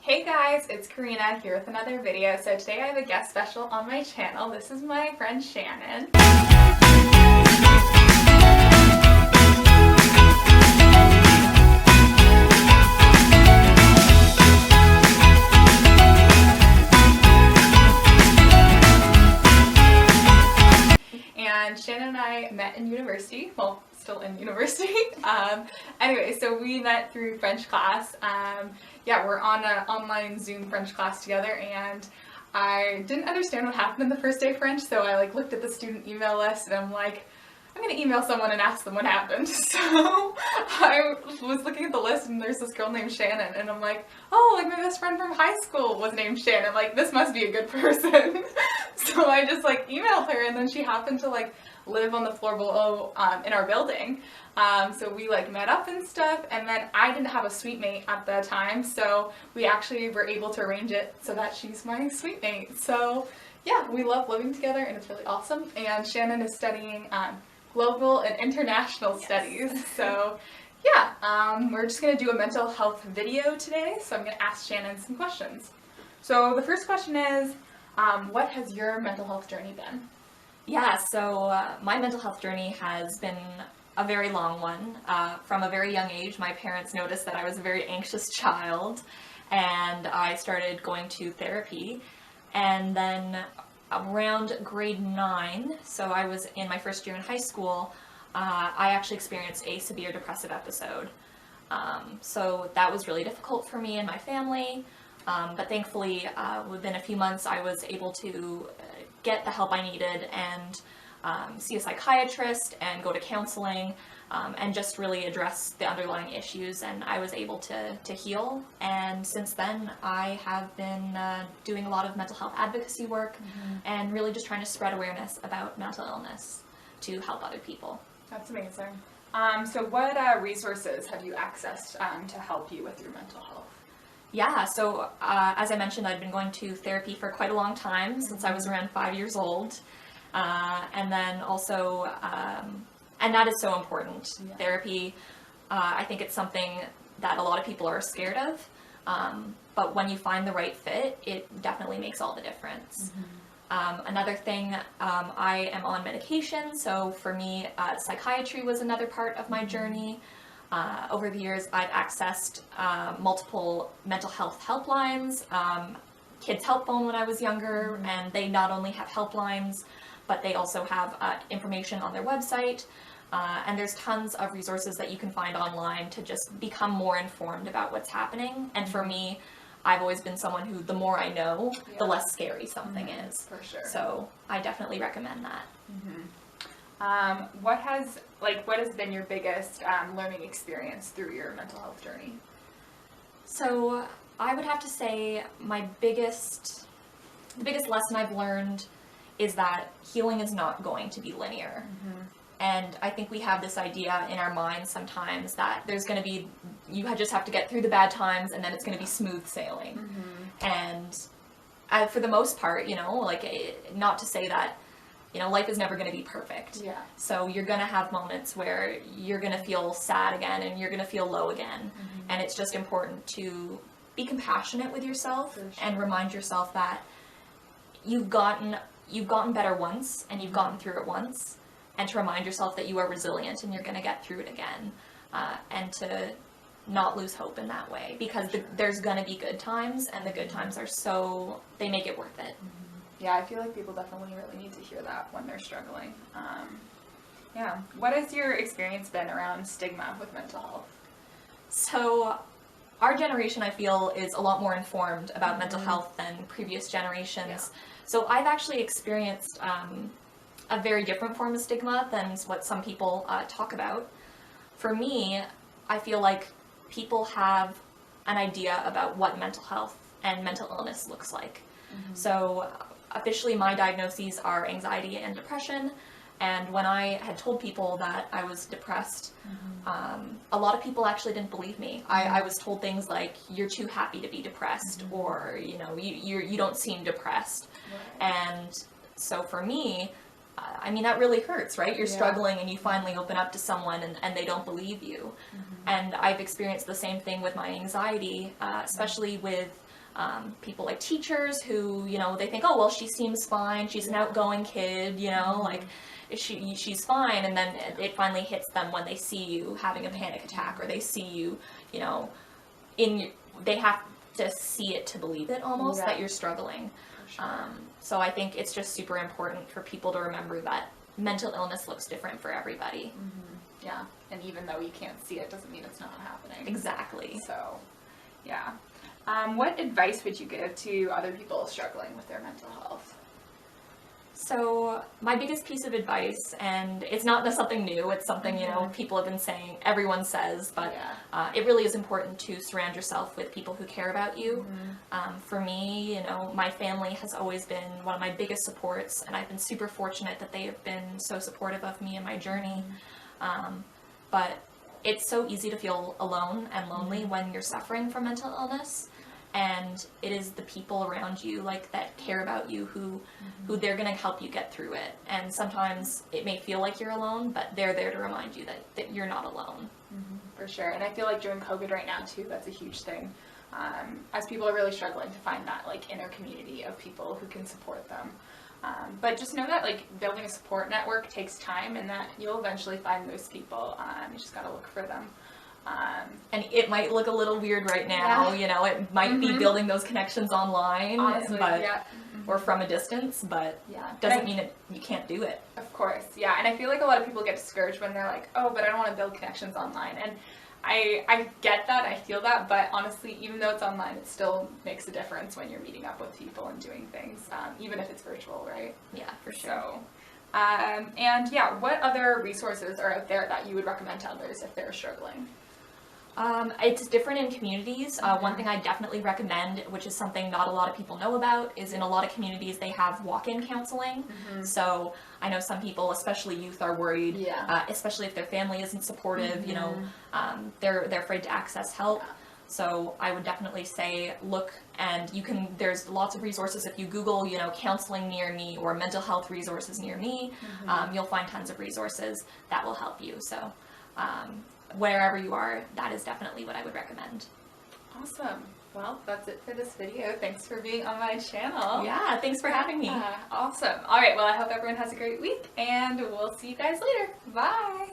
Hey guys, it's Karina here with another video. So today I have a guest special on my channel. This is my friend Shannon. And Shannon and I met in university, well, still in university. Anyway, so we met through French class. We're on an online Zoom French class together, and I didn't understand what happened in the first day of French, so I looked at the student email list, and I'm like, I'm gonna email someone and ask them what happened. So I was looking at the list, and there's this girl named Shannon, and I'm like, oh, my best friend from high school was named Shannon. This must be a good person. So I just emailed her, and then she happened to live on the floor below in our building. So we met up and stuff, and then I didn't have a suite mate at the time, so we actually were able to arrange it so that she's my suite mate. So yeah, we love living together, and it's really awesome. And Shannon is studying global and international studies. So yeah, we're just going to do a mental health video today, so I'm going to ask Shannon some questions. So the first question is, what has your mental health journey been? Yeah, so my mental health journey has been a very long one. From a very young age, my parents noticed that I was a very anxious child, and I started going to therapy. And then around grade 9, so I was in my first year in high school, I actually experienced a severe depressive episode. So that was really difficult for me and my family, but thankfully within a few months I was able to get the help I needed and see a psychiatrist and go to counseling and just really address the underlying issues, and I was able to heal. And since then I have been doing a lot of mental health advocacy work and really just trying to spread awareness about mental illness to help other people. That's amazing. So what resources have you accessed to help you with your mental health? Yeah, so as I mentioned, I've been going to therapy for quite a long time, since I was around 5 years old. And then also, and that is so important. Yeah. Therapy, I think it's something that a lot of people are scared of, but when you find the right fit, it definitely makes all the difference. Another thing, I am on medication, so for me, psychiatry was another part of my journey. Over the years, I've accessed multiple mental health helplines, Kids Help Phone when I was younger, and they not only have helplines, but they also have information on their website, and there's tons of resources that you can find online to just become more informed about what's happening. And for me, I've always been someone who, the more I know, the less scary something is. For sure. So I definitely recommend that. What has been your biggest learning experience through your mental health journey? So I would have to say the biggest lesson I've learned is that healing is not going to be linear. And I think we have this idea in our minds sometimes that there's going to be, you just have to get through the bad times and then it's going to be smooth sailing. And for the most part, not to say that life is never going to be perfect. Yeah. So you're going to have moments where you're going to feel sad again and you're going to feel low again. And it's just important to be compassionate with yourself and remind yourself that you've gotten better once and you've gotten through it once, and to remind yourself that you are resilient and you're going to get through it again, and to not lose hope in that way, because there's going to be good times, and the good times they make it worth it. Yeah, I feel like people definitely really need to hear that when they're struggling. Yeah. What has your experience been around stigma with mental health? So our generation, I feel, is a lot more informed about mental health than previous generations. Yeah. So I've actually experienced a very different form of stigma than what some people talk about. For me, I feel like people have an idea about what mental health and mental illness looks like. So officially my diagnoses are anxiety and depression, and when I had told people that I was depressed, a lot of people actually didn't believe me. I was told things like, you're too happy to be depressed, or you don't seem depressed. And so for me, that really hurts, right? You're struggling and you finally open up to someone and they don't believe you. And I've experienced the same thing with my anxiety, especially with people like teachers who, you know, they think, oh, well, she seems fine, she's an outgoing kid, you know, like, she's fine, and then it finally hits them when they see you having a panic attack, or they see you, you know, they have to see it to believe it almost, that you're struggling. Sure. So I think it's just super important for people to remember that mental illness looks different for everybody. Yeah, and even though you can't see it, doesn't mean it's not happening. Exactly. So, yeah. What advice would you give to other people struggling with their mental health? So my biggest piece of advice, and it's not something new, it's something, you know, people have been saying, everyone says, but it really is important to surround yourself with people who care about you. For me, you know, my family has always been one of my biggest supports, and I've been super fortunate that they have been so supportive of me in my journey. But it's so easy to feel alone and lonely when you're suffering from mental illness. And it is the people around you, like, that care about you, who they're going to help you get through it. And sometimes it may feel like you're alone, but they're there to remind you that you're not alone. For sure. And I feel like during COVID right now, too, that's a huge thing. As people are really struggling to find that, like, inner community of people who can support them. But just know that, like, building a support network takes time, and that you'll eventually find those people. You just got to look for them. And it might look a little weird right now, you know, it might be building those connections online, honestly, but, or from a distance, but doesn't mean you can't do it. Of course, yeah, and I feel like a lot of people get discouraged when they're like, oh, but I don't want to build connections online, and I get that, I feel that, but honestly, even though it's online, it still makes a difference when you're meeting up with people and doing things, even if it's virtual, right? Yeah, for sure. So, and yeah, what other resources are out there that you would recommend to others if they're struggling? It's different in communities. One thing I definitely recommend, which is something not a lot of people know about, is in a lot of communities they have walk-in counseling. So I know some people, especially youth, are worried, especially if their family isn't supportive, you know, they're afraid to access help. So I would definitely say look, and there's lots of resources. If you Google, you know, counseling near me or mental health resources near me, you'll find tons of resources that will help you. So wherever you are, that is definitely what I would recommend. Awesome. Well, that's it for this video. Thanks for being on my channel. Yeah, thanks for having me. Awesome. All right, well, I hope everyone has a great week, and we'll see you guys later. Bye.